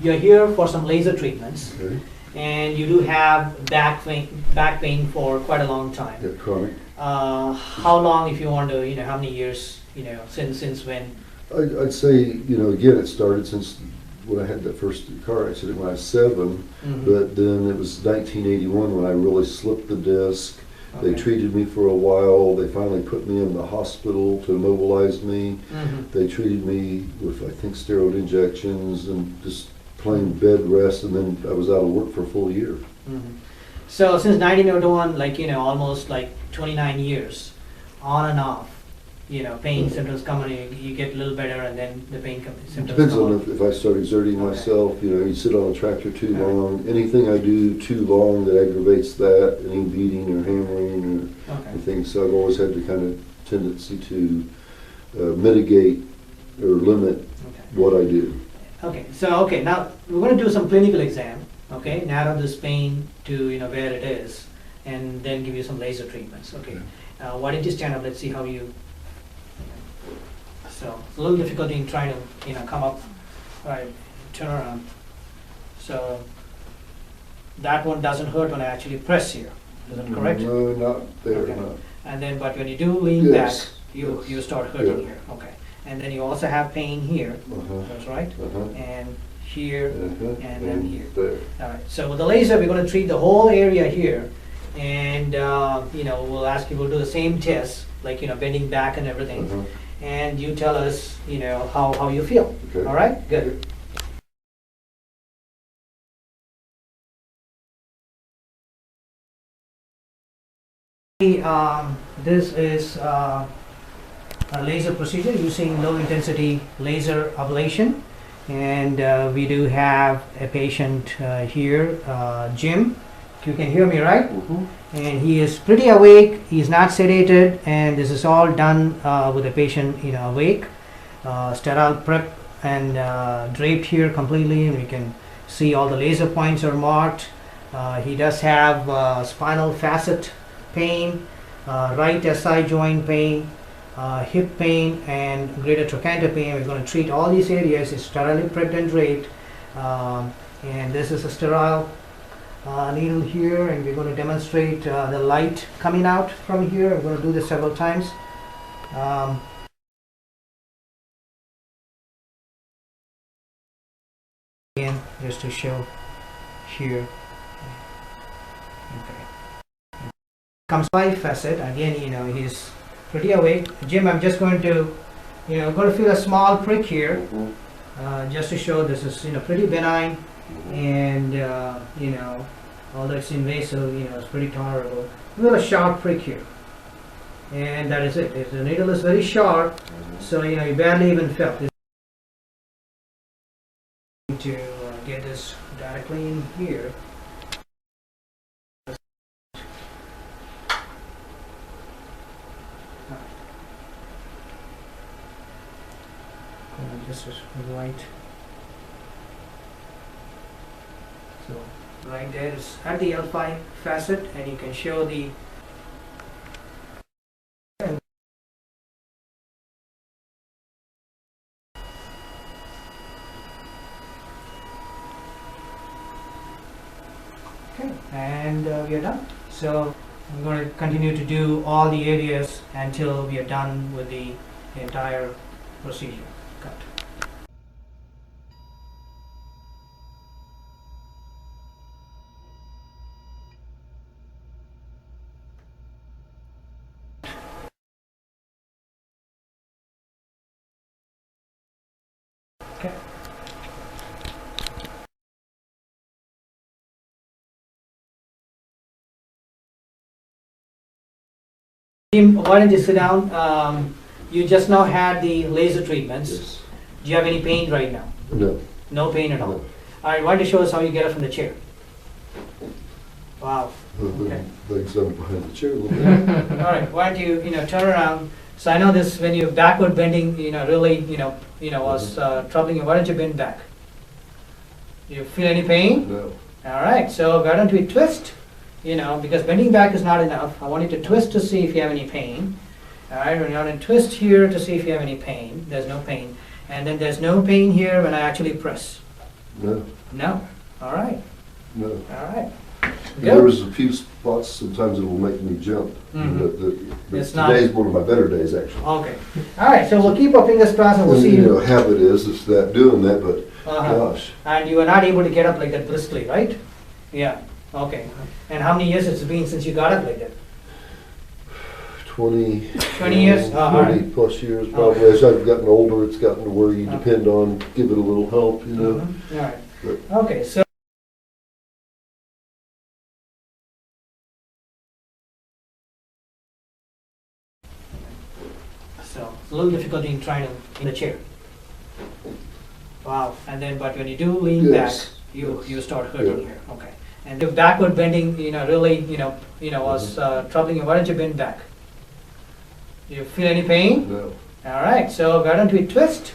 You're here for some laser treatments, Okay. and you do have back pain for quite a long time. Yeah, chronic. How long, if you want to, how many years, since when? I'd say, again, it started since when I had that first car accident when I was 7, Mhm. but then it was 1981 when I really slipped the disc. They Okay. treated me for a while. They finally put me in the hospital to immobilize me. Mhm. They treated me with, I think, steroid injections and just plain bed rest, and then I was out of work for a full year. Mhm. So since 1901, almost like 29 years, on and off, pain symptoms come and you get a little better, and then the pain symptoms Depends come on on. if I start exerting Okay. myself, you sit on a tractor too All right. long. Anything I do too long that aggravates that, any beating or hammering or Okay. anything. So I've always had the kind of tendency to mitigate or limit Okay. what I do. Okay, now we're going to do some clinical exam, okay, narrow this pain to, where it is, and then give you some laser treatments, okay. Why don't you stand up, let's see how you, so, it's a little difficulty in trying to, come up, all right, turn around. So, that one doesn't hurt when I actually press here, is that correct? No, not there, Okay. not. And then, but when you do lean back, Yes, you yes. start hurting Yeah. here, okay. And then you also have pain here, Uh-huh, that's right, uh-huh, and here, uh-huh, and then here. there. All right, so with the laser, we're going to treat the whole area here, and we'll ask you, we'll do the same test, like bending back and everything, Uh-huh. and you tell us, how you feel. Okay. All right, good. This is a laser procedure using low intensity laser ablation, and we do have a patient here, Jim. You can hear me, right? Mhm. And he is pretty awake, he's not sedated, and this is all done with the patient awake, sterile prep and draped here completely, and we can see all the laser points are marked. He does have spinal facet pain, right SI joint pain, hip pain, and greater trochanter pain. We're going to treat all these areas. It's sterilely prepped and draped, and this is a sterile needle here, and we're going to demonstrate the light coming out from here. We're going to do this several times. Again, just to show here. Okay. Comes by facet again. He's pretty awake. Jim, I'm just going to, going to feel a small prick here, Mhm. just to show this is pretty benign, and although it's invasive, it's pretty tolerable. Feel a sharp prick here, and that is it. If the needle is very sharp, so you barely even felt it. To get this directly in here. This is right. So right there is at the L5 facet, and you can show the okay, and we are done. So I'm going to continue to do all the areas until we are done with the entire procedure. Cut. Okay. Jim, why don't you sit down? You just now had the laser treatments. Yes. Do you have any pain right now? No. No pain at all? No. All right, why don't you show us how you get up from the chair? Wow. The Okay. legs up behind the chair a little bit. All right, why don't you, turn around. So I know this, when you're backward bending, really, was troubling you. Why don't you bend back? Do you feel any pain? No. All right, so why don't we twist? Because bending back is not enough. I want you to twist to see if you have any pain. All right, we're going to twist here to see if you have any pain. There's no pain. And then there's no pain here when I actually press. No, No? All right, no. all right. And there was a few spots, sometimes it will make me jump. Mhm. But It's not- today's one of my better days, actually. Okay. All right, so we'll keep our fingers crossed and we'll And, see you know, you. habit is, it's that, doing that, but Uh-huh. gosh, And you were not able to get up like that briskly, right? Yeah, okay. And how many years it's been since you got up like that? 20. 20 years? Oh, all right. 20 plus years probably. As I've gotten older, it's gotten to where you depend on, give it a little help, you know. Mhm. All right. But- Okay, so. So, it's a little difficulty in trying to, in the chair. Wow, and then, but when you do lean back, Yes, yes. you start hurting Yeah. here, okay. And if backward bending, really, was troubling you, why don't you bend back? Do you feel any pain? No. All right, so why don't we twist,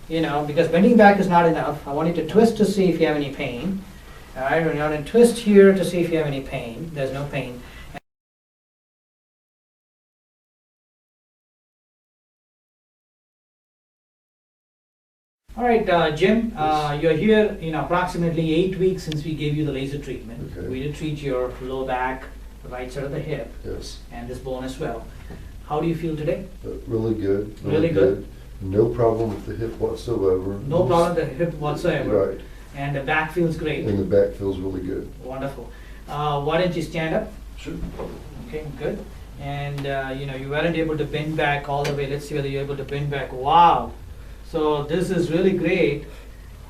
because bending back is not enough. I want you to twist to see if you have any pain. All right, we're going to twist here to see if you have any pain. There's no pain. All right, Jim, Yes. you're here, approximately 8 weeks since we gave you the laser treatment. Okay. We did treat your low back, the right side of the hip, Yes. and this bone as well. How do you feel today? Really good. Really good? No problem with the hip whatsoever. No problem with the hip whatsoever, Right. and the back feels great. And the back feels really good. Wonderful. Why don't you stand up? Sure. Okay, good. And you weren't able to bend back all the way. Let's see whether you're able to bend back. Wow. So this is really great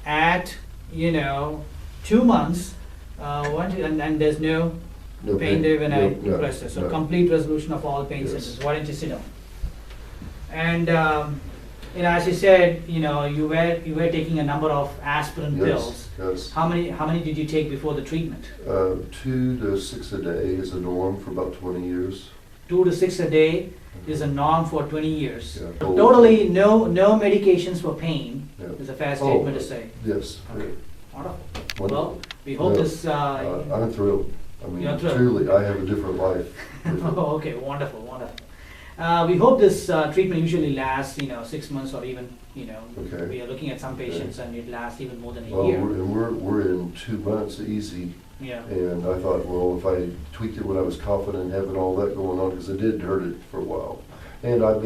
at 2 months. And there's no No pain there when I no, press this. So no. complete resolution of all pain Yes. symptoms. Why don't you sit down? And as you said, you were taking a number of aspirin pills. Yes. How many did you take before the treatment? 2 to 6 a day is a norm for about 20 years. 2 to 6 a day is a norm for 20 years. Yeah. Totally no medications for pain Yeah. is a fair statement to say. Yes. Okay. Wonderful. Wonderful. Well, we hope No, this. I'm thrilled. I mean, You're thrilled. truly, I have a different life. Oh, okay, wonderful, wonderful. We hope this treatment usually lasts, 6 months or even, Okay. we are looking at some patients and it lasts even more than a Well, year. we're in 2 months easy, Yeah. and I thought, well, if I tweaked it when I was coughing and having all that going on, because it did hurt it for a while. And have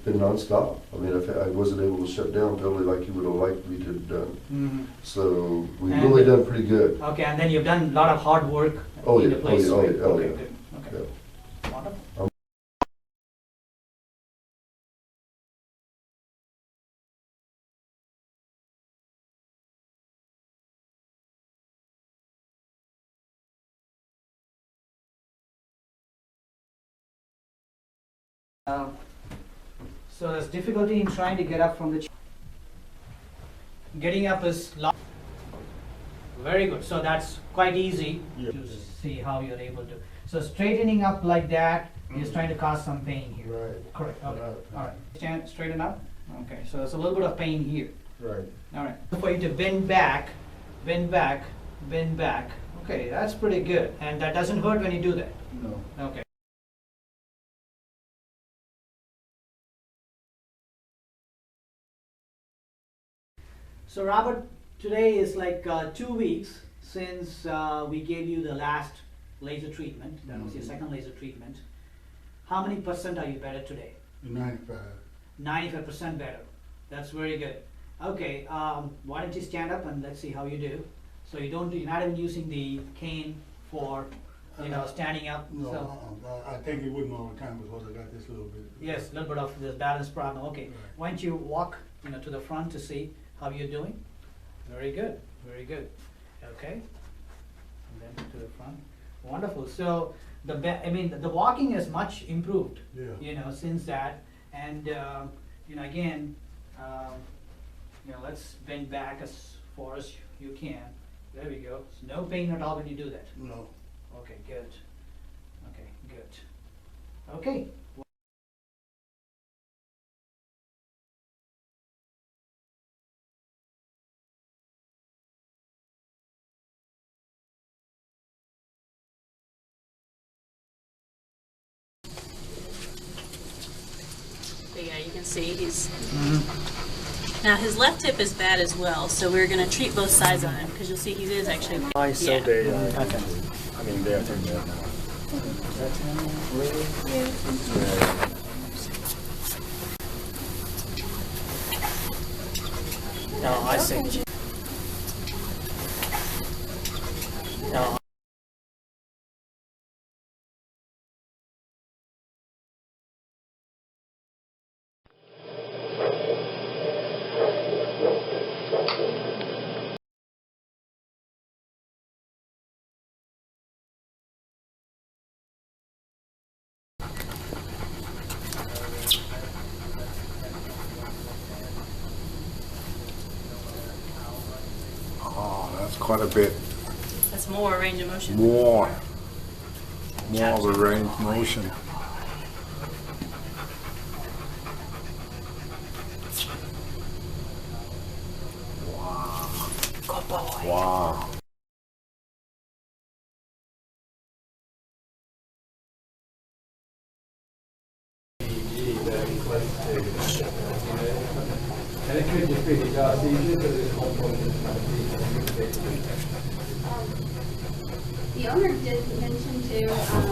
been nonstop. I mean, I wasn't able to shut down totally like you would have liked me to have done. Mhm. So we've And- really done pretty good. Okay, and then you've done a lot of hard work Oh, in yeah, the place. oh, yeah, right? oh, Okay, yeah. good. Okay, wonderful. So there's difficulty in trying to get up from the chair. Getting up is very good. So that's quite easy Yeah. to see how you're able to. So straightening up like that is trying to cause some pain here. Right, Correct. Okay. Right. All right. Stand straighten up. Okay. So there's a little bit of pain here. right. All right. For you to bend back, bend back, bend back. Okay, that's pretty good. And that doesn't hurt when you do that. No. Okay. So Robert, today is like 2 weeks since we gave you the last laser treatment. That was your second laser treatment. How many percent are you better today? 95. 95% better. That's very good. Okay, why don't you stand up and let's see how you do. So you're not even using the cane for, standing up. No, So, I take it with me all the time because I got this little bit. yes, a little bit of this balance problem. Okay, Right. why don't you walk, to the front to see how you're doing? Very good, very good. Okay, and then to the front. Wonderful. So the walking is much improved. Yeah. Since that, and again, let's bend back as far as you can. There we go. So no pain at all when you do that. No. Okay, good. Okay, good. Okay. But yeah, you can see he's Now his left hip is bad as well, so we're going to treat both sides on him because you'll see he is actually. I saw Yeah. they, Okay. I mean, they're doing that now. No, I see. No. Oh, that's quite a bit That's more range of motion. more of a range motion. Wow. Good boy. Wow. The owner did mention to,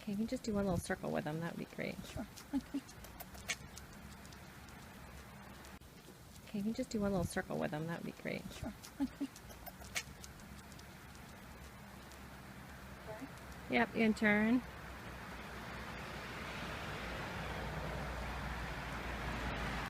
Okay, you can just do one little circle with them. That would be great. Sure. Okay, you can just do one little circle with them. That would be great. Sure. Yep, you can turn.